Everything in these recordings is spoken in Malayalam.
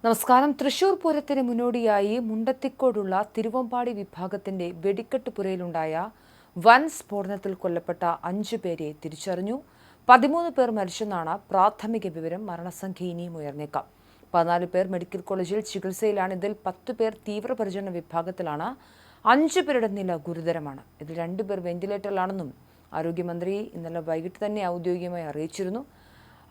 നമസ്കാരം. തൃശൂർ പൂരത്തിന് മുന്നോടിയായി മുണ്ടത്തിക്കോടുള്ള തിരുവമ്പാടി വിഭാഗത്തിന്റെ വെടിക്കെട്ട് പുരയിലുണ്ടായ വൻ സ്ഫോടനത്തിൽ കൊല്ലപ്പെട്ട 5 പേരെ തിരിച്ചറിഞ്ഞു. 13 പേർ മരിച്ചെന്നാണ് പ്രാഥമിക വിവരം. മരണസംഖ്യ ഇനിയും ഉയർന്നേക്കാം. 14 പേർ മെഡിക്കൽ കോളേജിൽ ചികിത്സയിലാണ്. ഇതിൽ 10 പേർ തീവ്രപരിചരണ വിഭാഗത്തിലാണ്. 5 പേരുടെ നില ഗുരുതരമാണ്. ഇതിൽ 2 പേർ വെന്റിലേറ്ററിലാണെന്നും ആരോഗ്യമന്ത്രി ഇന്നലെ വൈകിട്ട് തന്നെ ഔദ്യോഗികമായി അറിയിച്ചിരുന്നു.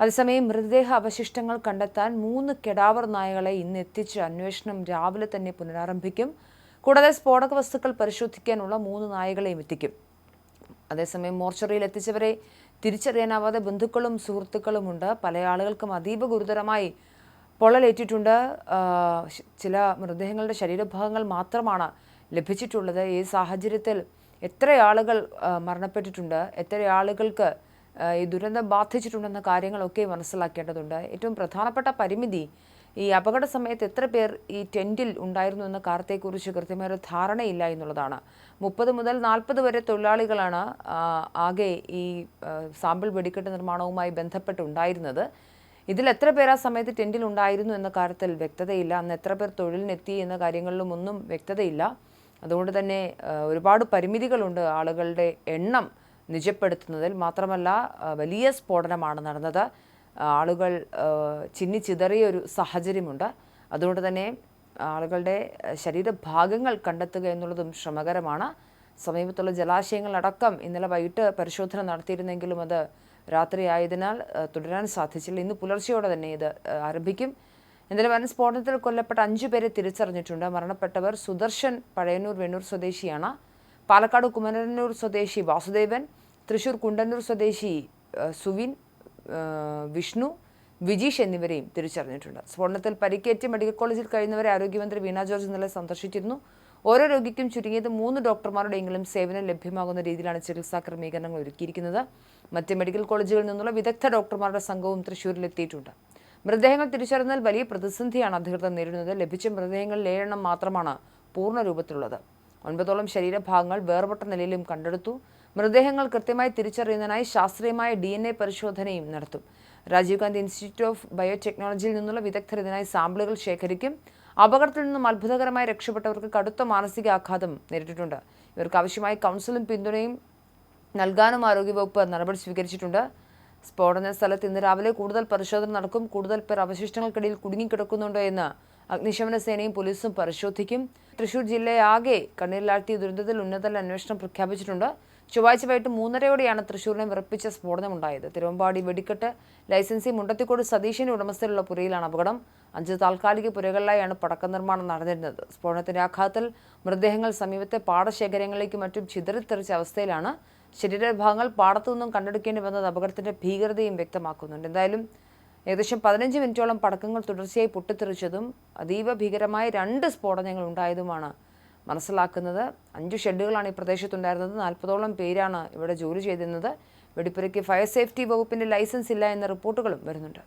അതേസമയം മൃതദേഹ അവശിഷ്ടങ്ങൾ കണ്ടെത്താൻ 3 കെടാവർ നായകളെ ഇന്ന് എത്തിച്ച് അന്വേഷണം രാവിലെ തന്നെ പുനരാരംഭിക്കും. കൂടാതെ സ്ഫോടക വസ്തുക്കൾ പരിശോധിക്കാനുള്ള 3 നായകളെയും എത്തിക്കും. അതേസമയം മോർച്ചറിയിൽ എത്തിച്ചവരെ തിരിച്ചറിയാനാവാതെ ബന്ധുക്കളും സുഹൃത്തുക്കളുമുണ്ട്. പല ആളുകൾക്കും അതീവ ഗുരുതരമായി പൊള്ളലേറ്റിട്ടുണ്ട്. ചില മൃതദേഹങ്ങളുടെ ശരീരഭാഗങ്ങൾ മാത്രമാണ് ലഭിച്ചിട്ടുള്ളത്. ഈ സാഹചര്യത്തിൽ എത്ര ആളുകൾ മരണപ്പെട്ടിട്ടുണ്ട്, എത്ര ആളുകൾക്ക് ഈ ദുരന്തം ബാധിച്ചിട്ടുണ്ടെന്ന കാര്യങ്ങളൊക്കെ മനസ്സിലാക്കേണ്ടതുണ്ട്. ഏറ്റവും പ്രധാനപ്പെട്ട പരിമിതി ഈ അപകട സമയത്ത് എത്ര പേർ ഈ ടെൻറ്റിൽ ഉണ്ടായിരുന്നു എന്ന കാര്യത്തെക്കുറിച്ച് കൃത്യമായൊരു ധാരണയില്ല എന്നുള്ളതാണ്. 30 മുതൽ 40 വരെ തൊഴിലാളികളാണ് ആകെ ഈ സാമ്പിൾ വെടിക്കെട്ട് നിർമ്മാണവുമായി ബന്ധപ്പെട്ടുണ്ടായിരുന്നത്. ഇതിൽ എത്ര പേർ ആ സമയത്ത് ടെൻറ്റിൽ ഉണ്ടായിരുന്നു എന്ന കാര്യത്തിൽ വ്യക്തതയില്ല. അന്ന് എത്ര പേർ തൊഴിലിനെത്തി എന്ന കാര്യങ്ങളിലും ഒന്നും വ്യക്തതയില്ല. അതുകൊണ്ട് തന്നെ ഒരുപാട് പരിമിതികളുണ്ട് ആളുകളുടെ എണ്ണം നിജപ്പെടുത്തുന്നതിൽ. മാത്രമല്ല വലിയ സ്ഫോടനമാണ് നടന്നത്. ആളുകൾ ചിന്നിച്ചിതറിയ ഒരു സാഹചര്യമുണ്ട്. അതുകൊണ്ട് തന്നെ ആളുകളുടെ ശരീരഭാഗങ്ങൾ കണ്ടെത്തുക എന്നുള്ളതും ശ്രമകരമാണ്. സമീപത്തുള്ള ജലാശയങ്ങളടക്കം ഇന്നലെ വൈകിട്ട് പരിശോധന നടത്തിയിരുന്നെങ്കിലും അത് രാത്രിയായതിനാൽ തുടരാൻ സാധിച്ചില്ല. ഇന്ന് പുലർച്ചെയോടെ തന്നെ ഇത് ആരംഭിക്കും. ഇന്നലെ വൻ സ്ഫോടനത്തിൽ കൊല്ലപ്പെട്ട 5 പേരെ തിരിച്ചറിഞ്ഞിട്ടുണ്ട്. മരണപ്പെട്ടവർ സുദർശൻ പഴയന്നൂർ വെണ്ണൂർ സ്വദേശിയാണ്, പാലക്കാട് കുമരന്നൂർ സ്വദേശി വാസുദേവൻ, തൃശൂർ കുണ്ടന്നൂർ സ്വദേശി സുവിൻ, വിഷ്ണു, വിജീഷ് എന്നിവരെയും തിരിച്ചറിഞ്ഞിട്ടുണ്ട്. സ്ഫോടനത്തിൽ പരിക്കേറ്റ് മെഡിക്കൽ കോളേജിൽ കഴിയുന്നവരെ ആരോഗ്യമന്ത്രി വീണ ജോർജ് ഇന്നലെ സന്ദർശിച്ചിരുന്നു. ഓരോ രോഗിക്കും ചുരുങ്ങിയത് 3 ഡോക്ടർമാരുടെയെങ്കിലും സേവനം ലഭ്യമാകുന്ന രീതിയിലാണ് ചികിത്സാ ക്രമീകരണങ്ങൾ ഒരുക്കിയിരിക്കുന്നത്. മറ്റ് മെഡിക്കൽ കോളേജുകളിൽ നിന്നുള്ള വിദഗ്ധ ഡോക്ടർമാരുടെ സംഘവും തൃശൂരിലെത്തിയിട്ടുണ്ട്. മൃതദേഹങ്ങൾ തിരിച്ചറിഞ്ഞാൽ വലിയ പ്രതിസന്ധിയാണ് അധികൃതർ നേരിടുന്നത്. ലഭിച്ച മൃതദേഹങ്ങളിൽ 7 എണ്ണം മാത്രമാണ് പൂർണ്ണ രൂപത്തിലുള്ളത്. 9ഓളം ശരീരഭാഗങ്ങൾ വേർപെട്ട നിലയിലും കണ്ടെടുത്തു. മൃതദേഹങ്ങൾ കൃത്യമായി തിരിച്ചറിയുന്നതിനായി ശാസ്ത്രീയമായ DNA പരിശോധനയും നടത്തും. രാജീവ് ഗാന്ധി ഇൻസ്റ്റിറ്റ്യൂട്ട് ഓഫ് ബയോടെക്നോളജിയിൽ നിന്നുള്ള വിദഗ്ധർ ഇതിനായി സാമ്പിളുകൾ ശേഖരിക്കും. അപകടത്തിൽ നിന്നും അത്ഭുതകരമായി രക്ഷപ്പെട്ടവർക്ക് കടുത്ത മാനസികാഘാതം നേരിട്ടിട്ടുണ്ട്. ഇവർക്ക് ആവശ്യമായ കൗൺസിലും പിന്തുണയും നൽകാനും ആരോഗ്യവകുപ്പ് നടപടി സ്വീകരിച്ചിട്ടുണ്ട്. സ്ഫോടന സ്ഥലത്ത് ഇന്ന് രാവിലെ കൂടുതൽ പരിശോധന നടക്കും. കൂടുതൽ പേർ അവശിഷ്ടങ്ങൾക്കിടയിൽ കുടുങ്ങിക്കിടക്കുന്നുണ്ടോ എന്ന് അഗ്നിശമന സേനയും പോലീസും പരിശോധിക്കും. തൃശൂർ ജില്ലയാകെ കണ്ണീരിലാഴ്ത്തിയ ദുരന്തത്തിൽ ഉന്നതതല അന്വേഷണം പ്രഖ്യാപിച്ചിട്ടുണ്ട്. ചൊവ്വാഴ്ച വൈകിട്ട് 3:30 തൃശൂരിനെ വിറപ്പിച്ച സ്ഫോടനമുണ്ടായത്. തിരുവമ്പാടി വെടിക്കെട്ട് ലൈസൻസി മുണ്ടത്തിക്കോട് സതീശിന്റെ ഉടമസ്ഥയിലുള്ള പുരയിലാണ് അപകടം. 5 താൽക്കാലിക പുരകളിലായാണ് പടക്ക നിർമ്മാണം നടന്നിരുന്നത്. സ്ഫോടനത്തിന്റെ ആഘാതത്തിൽ മൃതദേഹങ്ങൾ സമീപത്തെ പാടശേഖരങ്ങളിലേക്കും മറ്റും ചിതറിത്തെറിച്ച അവസ്ഥയിലാണ്. ശരീരഭാഗങ്ങൾ പാടത്തുനിന്നും കണ്ടെടുക്കേണ്ടി വന്നത് അപകടത്തിന്റെ ഭീകരതയും വ്യക്തമാക്കുന്നുണ്ട്. എന്തായാലും ഏകദേശം 15 മിനിറ്റോളം പടക്കങ്ങൾ തുടർച്ചയായി പൊട്ടിത്തെറിച്ചതും അതീവ ഭീകരമായ 2 സ്ഫോടനങ്ങൾ ഉണ്ടായതുമാണ് മനസ്സിലാക്കുന്നത്. 5 ഷെഡുകളാണ് ഈ പ്രദേശത്തുണ്ടായിരുന്നത്. 40ഓളം പേരാണ് ഇവിടെ ജോലി ചെയ്തിരുന്നത്. വെടിപ്പുരയ്ക്ക് ഫയർ സേഫ്റ്റി വകുപ്പിന്റെ ലൈസൻസ് ഇല്ല എന്ന റിപ്പോർട്ടുകളും വരുന്നുണ്ട്.